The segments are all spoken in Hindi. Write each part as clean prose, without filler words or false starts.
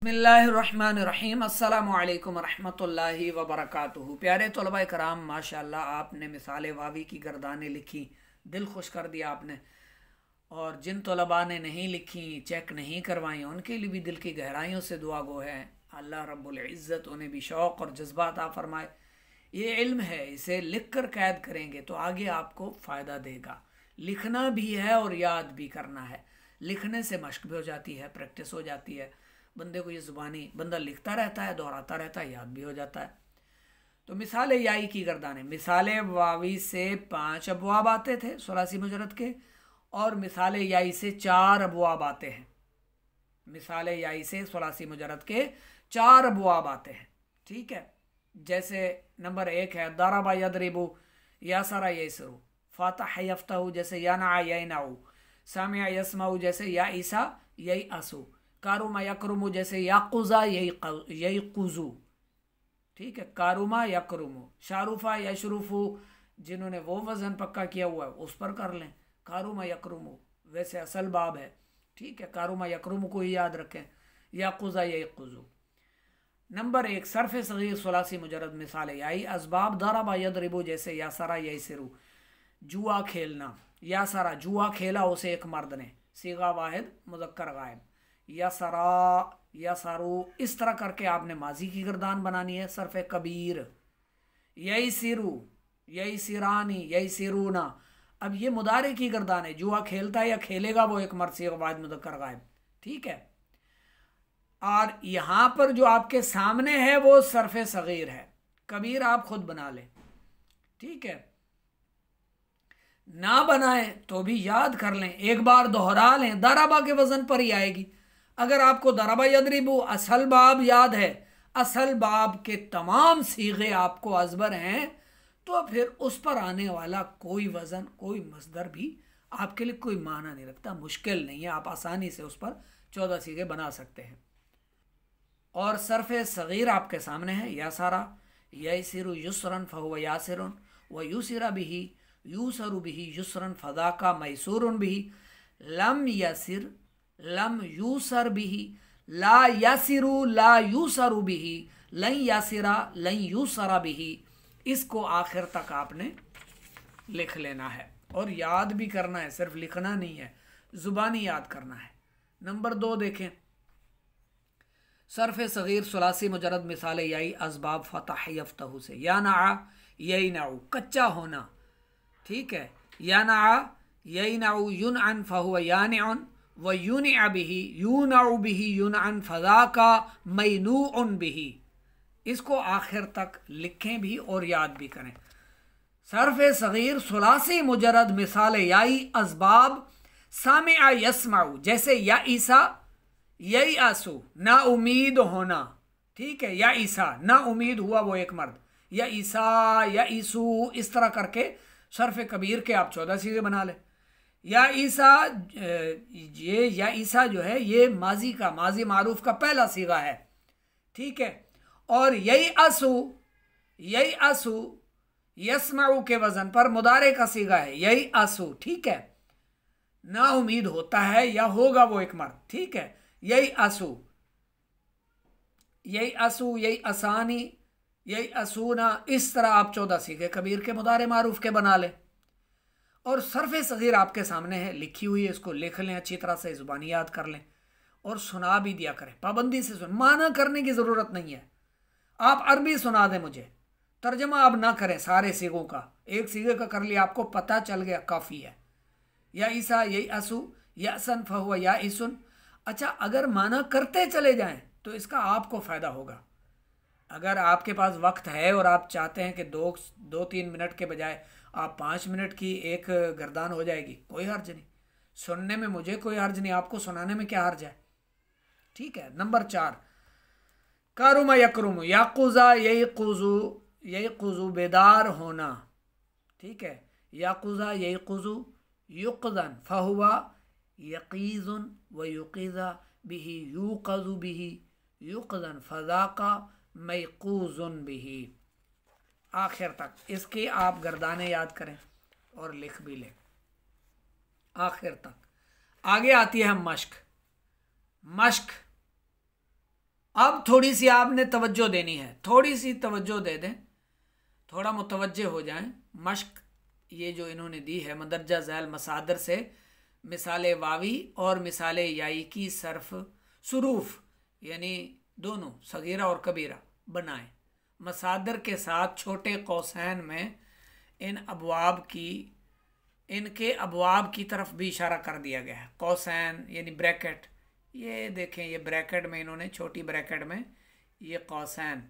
बिस्मिल्लाहिर्रहमानिर्रहीम अस्सलामुअलैकुम रहमतुल्लाहि व बरकातुहू। प्यारे तलबा कराम, माशाअल्लाह आपने मिसाल वावी की गर्दानें लिखी, दिल खुश कर दिया आपने। और जिन तलबा ने नहीं लिखी, चेक नहीं करवाई, उनके लिए भी दिल की गहराइयों से दुआ गो है अल्लाह रब्बुल इज़्ज़त उन्हें भी शौक़ और जज्बा अता फरमाए। ये इल्म है, इसे लिख कर कैद करेंगे तो आगे आपको फ़ायदा देगा। लिखना भी है और याद भी करना है। लिखने से मश्क भी हो जाती है, प्रैक्टिस हो जाती है। बंदे को ये ज़ुबानी बंदा लिखता रहता है, दोहराता रहता है, याद भी हो जाता है। तो मिसाल याई की गर्दानें, मिसाल वावी से 5 अबवाब आते थे सुलासी मुजरद के, और मिसाल याई से 4 अबवाब आते हैं। मिसाल याई से सुलासी मुजरद के 4 अबवाब आते हैं। ठीक है, जैसे नंबर 1 है दरबा यदरिबु यासरा यसरु, फातह यफ्तहु जैसे याना यनाउ, सामिया यस्माउ जैसे या ईसा यई असु, कारुमा यकरुमु जैसे याकुजा यही कुजू। ठीक है, कारुमा यकरुमु। शारूफा यशरूफु, जिन्होंने वो वजन पक्का किया हुआ है उस पर कर लें। कारुमा यकरुमु वैसे असल बाब है। ठीक है, कारुमा यकरुमु को ही याद रखें। याकुजा यही कुजू। नंबर 1 सरफ सगीर सुलासी मुजरद मिसाल याई असबाब दरबा यदरिबु जैसे यासरा यसिरु, जुआ खेलना। यासरा जुआ खेला उसे एक मर्द ने, सीगा वाहिद मुज़क्कर गायब। यसरा यसरू, इस तरह करके आपने माजी की गर्दान बनानी है। सरफ कबीर यही सिरू यही सिरानी यही सिरूना। अब ये मुदारे की गर्दान है, जुआ खेलता है या खेलेगा वो एक मर्द सीगा वाहिद मुज़क्कर गायब। ठीक है, और यहां पर जो आपके सामने है वो सरफ सगीर है। कबीर आप खुद बना लें। ठीक है, ना बनाए तो भी याद कर लें, एक बार दोहरा लें, दराबा के वजन पर ही आएगी। अगर आपको दराबा यदरिबु असल बाब याद है, असल बाब के तमाम सीगे आपको अजबर हैं, तो फिर उस पर आने वाला कोई वजन, कोई मसदर भी आपके लिए कोई माना नहीं रखता, मुश्किल नहीं है। आप आसानी से उस पर 14 सीगे बना सकते हैं। और सरफ सगीर आपके सामने है। यासारा यसिरु युसरन फहुव यासिरुन व युसिरा बिही यूसरु बिही युसरन फदा का मैसूरुन बिही, लम यसिर लम यूसर बिही, ला यसिरु ला यूसरु बिही, लन यसिरा लन यूसरा बिही। इसको आखिर तक आपने लिख लेना है और याद भी करना है, सिर्फ लिखना नहीं है, जुबानी याद करना है। नंबर 2 देखें, सरफ सगीर सुलासी मुजरद मिसाल याई असबाब फतह यफ्तहु से, या ना यही नाऊ कच्चा होना। ठीक है, या ना यही नाऊ युन अन फहुव यान व यून बिही यूनाउ बिही यून अन फजा का मैनूउन बिही। इसको आखिर तक लिखें भी और याद भी करें। सरफ सगीर सुलासी मुजरद मिसाल याई असबाब सामिआ यस्माउ जैसे या ईसा यही आंसू, ना उम्मीद होना। ठीक है, या ईसा ना उम्मीद हुआ वो एक मर्द, या ईसा या ईसू, इस तरह करके सरफ कबीर के आप 14 सीगे बना लें। या ईसा, ये या ईसा जो है ये माजी का, माजी मारूफ का पहला सीगा है। ठीक है, और यही आंसू यस्माउ के वजन पर मुदारे का सीगा है, यही आंसू। ठीक है, ना उम्मीद होता है या होगा वो एक मर्द। ठीक है, यही आंसू यही आसानी यही असूना, इस तरह आप 14 सीगे कबीर के मुदारे मारूफ के बना लें। और सरफ सगीर आपके सामने है, लिखी हुई है, इसको लिख लें अच्छी तरह से, जुबानी याद कर लें और सुना भी दिया करें, पाबंदी से सुन, माना करने की ज़रूरत नहीं है। आप अरबी सुना दें मुझे, तर्जमा आप ना करें सारे सीगों का, एक सीगे का कर लिया, आपको पता चल गया, काफ़ी है। या ईसा यही असू यासन फहुव या ईसुन। अच्छा, अगर माना करते चले जाएं तो इसका आपको फ़ायदा होगा। अगर आपके पास वक्त है और आप चाहते हैं कि 2-3 मिनट के बजाय आप 5 मिनट की एक गर्दान हो जाएगी, कोई हर्ज नहीं। सुनने में मुझे कोई हर्ज नहीं, आपको सुनाने में क्या हर्ज है। ठीक है, नंबर 4 कारुमा यकरुमु याकुजा यही कुजू बेदार होना। ठीक है, याकुजा यही कुजू युकजन फहुआ यकीजुन व युकीजा बिही यूकजु बिही युकजन फजाका मैकूजुन बिही। आखिर तक इसकी आप गर्दानें याद करें और लिख भी लें आखिर तक। आगे आती है मश्क। अब थोड़ी सी आपने तवज्जो देनी है, थोड़ी सी तवज्जो दे दें, थोड़ा मुतवज्जे हो जाएं। मश्क ये जो इन्होंने दी है मंदरजा झैल मसादर से मिसाल वावी और मिसाल याई की सर्फ सुरूफ यानी दोनों सगीरा और कबीरा बनाएं। मसादर के साथ छोटे कौसैन में इनके अबवाब की तरफ भी इशारा कर दिया गया है। कौसैन यानी ब्रैकेट, ये देखें, ये ब्रैकेट में इन्होंने, छोटी ब्रैकेट में ये कौसैन,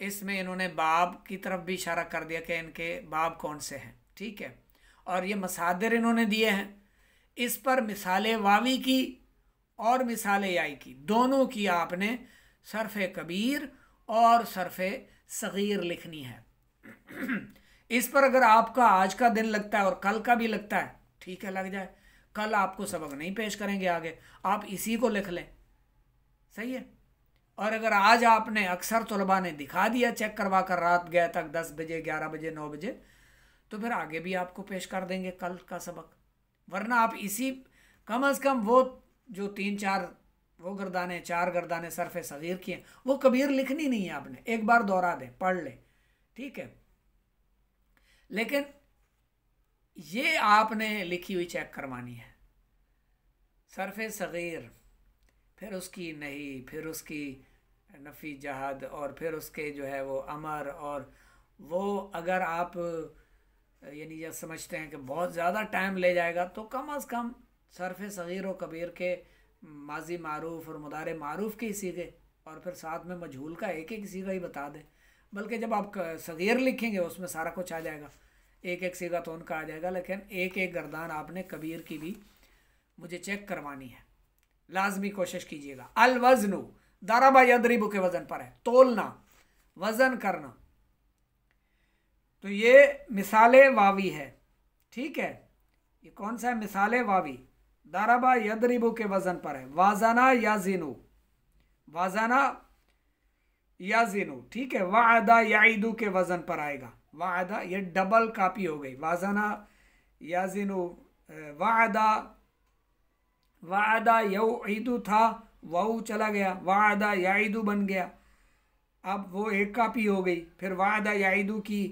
इसमें इन्होंने बाब की तरफ भी इशारा कर दिया कि इनके बाब कौन से हैं। ठीक है, और ये मसादिर इन्होंने दिए हैं, इस पर मिसाल वावी की और मिसाल याई की दोनों की आपने सर्फ कबीर और सर्फ सगीर लिखनी है। इस पर अगर आपका आज का दिन लगता है और कल का भी लगता है, ठीक है, लग जाए, कल आपको सबक नहीं पेश करेंगे आगे, आप इसी को लिख लें, सही है। और अगर आज आपने, अक्सर तलबा ने दिखा दिया चेक करवा कर रात गए तक 10 बजे 11 बजे 9 बजे, तो फिर आगे भी आपको पेश कर देंगे कल का सबक। वरना आप इसी कम अज़ कम वो जो 3-4 वो गर्दाने 4 गर्दाने सर्फ सगीर की हैं वो कबीर लिखनी नहीं है आपने, एक बार दोहरा दें, पढ़ लें, ठीक है। लेकिन ये आपने लिखी हुई चेक करवानी है, सर्फ सगीर, फिर उसकी नहीं, फिर उसकी नफ़ी जहद, और फिर उसके जो है वो अमर, और वो अगर आप यानी ये समझते हैं कि बहुत ज़्यादा टाइम ले जाएगा तो कम अज़ कम सर्फ सगीर और कबीर के माजी मारूफ और मुदारे मारूफ के सीगे और फिर साथ में मजहूल का एक एक सीगा ही बता दें। बल्कि जब आप सगीर लिखेंगे उसमें सारा कुछ आ जाएगा, एक एक सीगा तो उनका आ जाएगा, लेकिन एक एक गर्दान आपने कबीर की भी मुझे चेक करवानी है, लाजमी कोशिश कीजिएगा। अल वज़नु दरबा यदरिबु के वज़न पर है, तोलना, वज़न करना। तो ये मिसाले वावी है, ठीक है, ये कौन सा है? मिसाले वावी, दरबा यदरिबु के वज़न पर है। वाजना याजिनु, वाजना याजिनु, ठीक है। वादा याइदु के वज़न पर आएगा, वादा ये डबल कापी हो गई, वाजना याजिनु, वादा, वादा यऊइदु था, वाऊ चला गया, वादा याइदु बन गया, अब वो एक कापी हो गई। फिर वादा याइदु की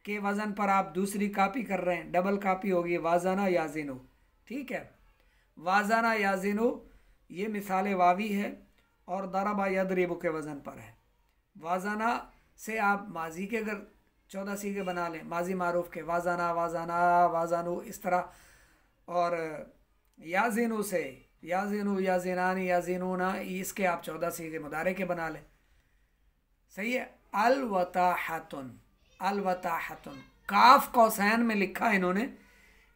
के वज़न पर आप दूसरी कापी कर रहे हैं, डबल कापी होगी, वाजाना याजिनु, ठीक है। वाजाना याजिनु ये मिसाल वावी है और दरबा यदरिबु के वज़न पर है। वाजाना से आप माजी के अगर 14 सीगे बना लें, माजी मारूफ के, वाजाना, वाजाना, वाजानु, इस तरह। और याजिनु से याजिनु, याजिनानी, याजिनूना, इसके आप 14 सीगे मुदारे के बना लें, सही है। अल वताहतुन, अल वताहतुन, काफ कौसैन में लिखा इन्होंने,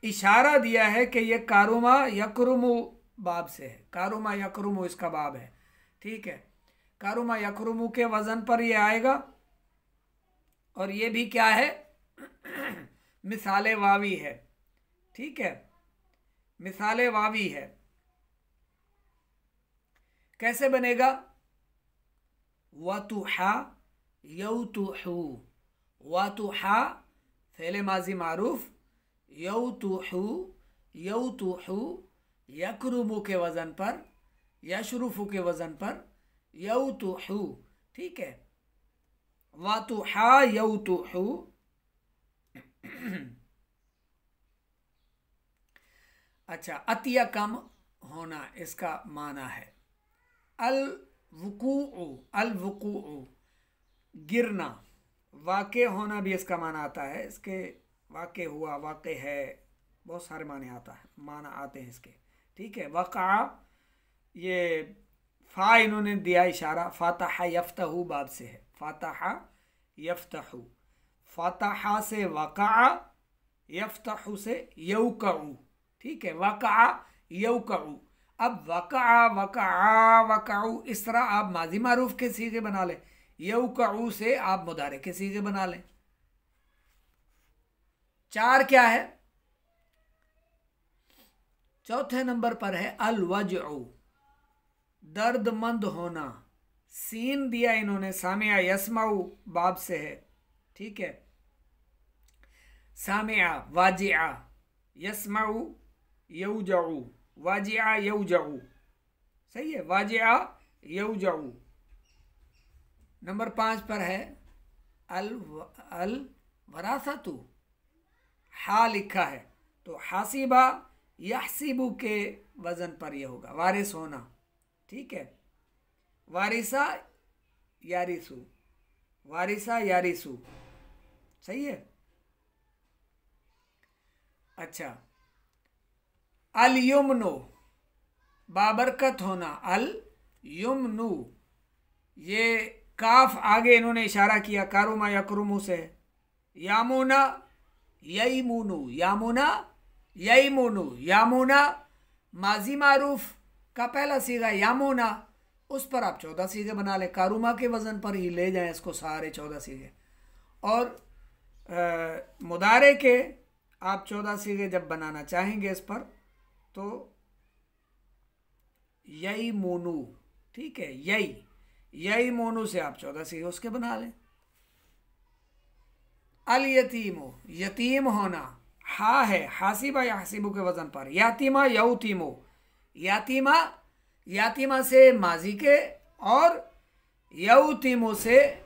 इशारा दिया है कि ये कारुमा यकरुमु बाब से है, कारुमा यकरुमु इसका बाब है, ठीक है। कारुमा यकरुमु के वज़न पर ये आएगा और ये भी क्या है? मिसाले वावी है, ठीक है, मिसाले वावी है। कैसे बनेगा? वतुहा यौतुहु, वतुहा फ़ेल माजी मारूफ, यौतुहु, यौतुहु, यकरुमु के वज़न पर, यशरुफु के वज़न पर, यौतुहु, ठीक है। वतुहा यौतुहु। अच्छा, अतिया कम होना इसका माना है। अल वुकूउ, अल वुकूउ गिरना, वाक़े होना भी इसका माना आता है, इसके वाक़े हुआ, वाक़े है, बहुत सारे माने आता है, माना आते हैं इसके, ठीक है। वक़ा, ये फ़ा इन्होंने दिया इशारा, फ़ातहा यफ्तहु बाब से है, फ़ातहा यफ्तहु, फ़ातहा से वक़ा, यफ्तहु से यौक़उ, ठीक है। वक़ा यौक़उ, अब वक़ा, वक़ा, वक़उ, इस तरह आप माजी मारूफ के सीगे बना लें, यौक़उ से आप मुदारे के सीगे बना लें। 4 क्या है? चौथे नंबर पर है अल वजउ, दर्दमंद होना, सीन दिया इन्होंने, सामिया यस्माउ बाब से है, ठीक है। सामिया वाजिआ, यस्माउ यौजउ, वाजिआ यौजउ, सही है। वाजिआ यौजऊ। नंबर 5 पर है अल वरासतु, हा लिखा है तो हासिबा यहसिबु के वजन पर यह होगा, वारिस होना। ठीक है, वारिसा यारिसु, वारिसा यारिसु, सही है। अच्छा, अल युमनु, बाबरकत होना, अल युमनु, ये काफ आगे इन्होंने इशारा किया कारुमा यकरुमु से। यामुना यईमुनु, यामुना यईमुनु, यामुना माजी मारूफ का पहला सीगा यामुना, उस पर आप 14 सीगे बना लें, कारुमा के वजन पर ही ले जाएं इसको सारे 14 सीगे। और मुदारे के आप 14 सीगे जब बनाना चाहेंगे इस पर तो यई मोनू, ठीक है, यई मोनू से आप 14 सीगे उसके बना लें। अल यतीमो, यतीम होना, हा है हासिबा यासिबु के वजन पर। यातिमा यौतीमो, यातिमा, यातिमा से माजी के, और यौतीमो से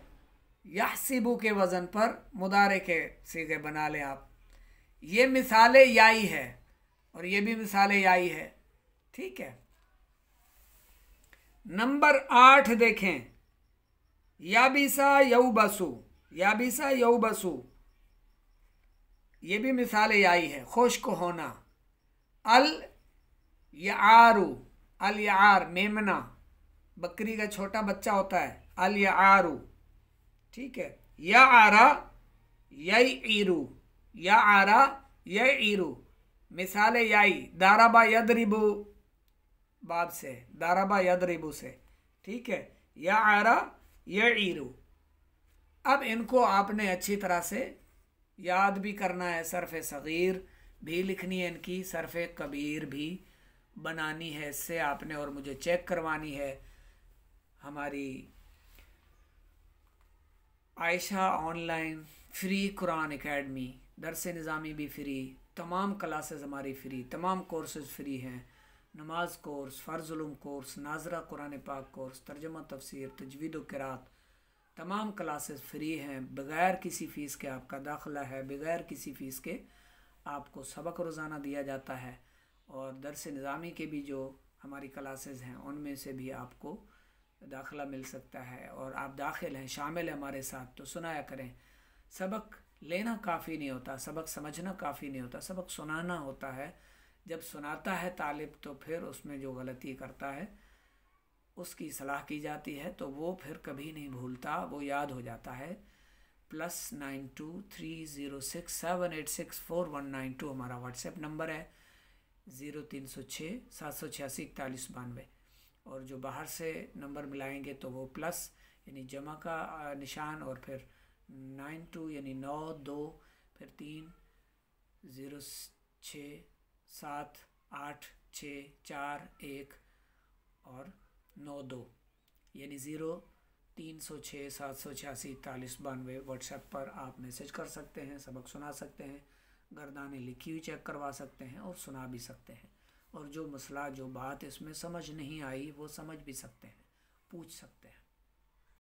यासिबु के वजन पर मुदारे के सीगे बना लें आप। ये मिसाले याई है और ये भी मिसाले याई है। ठीक है, नंबर 8 देखें, याबिसा यौबसु, याबिसा यौबसु, ये भी मिसाले याई है, खुश्क होना। अल यारू, अल यार मेमना, बकरी का छोटा बच्चा होता है, अल यारू। ठीक है, या आरा यईरू, या आरा यईरू, मिसाले याई, दाराबा यदरिबु बाब से, दाराबा यदरिबु से। ठीक है, या आरा यईरू। अब इनको आपने अच्छी तरह से याद भी करना है, सरफ सगीर भी लिखनी है इनकी, सरफ कबीर भी बनानी है इससे आपने, और मुझे चेक करवानी है। हमारी Ayesha online free Quran academy, दरस निज़ामी भी फ्री, तमाम क्लासेस हमारी फ्री, तमाम कोर्सेज फ्री हैं। नमाज कोर्स, फ़र्ज़ उलूम कोर्स, नाजरा कुरान पाक कोर्स, तर्जुमा तफसीर, तजवीद व क़िरात, तमाम क्लासेस फ्री हैं, बग़ैर किसी फ़ीस के आपका दाखिला है, बग़ैर किसी फ़ीस के आपको सबक रोज़ाना दिया जाता है। और दरस निज़ामी के भी जो हमारी क्लासेस हैं उनमें से भी आपको दाखिला मिल सकता है, और आप दाखिल हैं, शामिल हैं हमारे साथ, तो सुनाया करें। सबक लेना काफ़ी नहीं होता, सबक समझना काफ़ी नहीं होता, सबक सुनाना होता है। जब सुनाता है तालिब तो फिर उसमें जो गलती करता है उसकी सलाह की जाती है, तो वो फिर कभी नहीं भूलता, वो याद हो जाता है। +923067864192 हमारा व्हाट्सएप नंबर है, 0306-786-4192। और जो बाहर से नंबर मिलाएंगे तो वो प्लस यानी जमा का निशान, और फिर 92 यानी 92, फिर 306-78641 और 92 यानी 0306-786-4192। व्हाट्सएप पर आप मैसेज कर सकते हैं, सबक सुना सकते हैं, गर्दानें लिखी हुई चेक करवा सकते हैं और सुना भी सकते हैं। और जो मसला, जो बात इसमें समझ नहीं आई वो समझ भी सकते हैं, पूछ सकते हैं।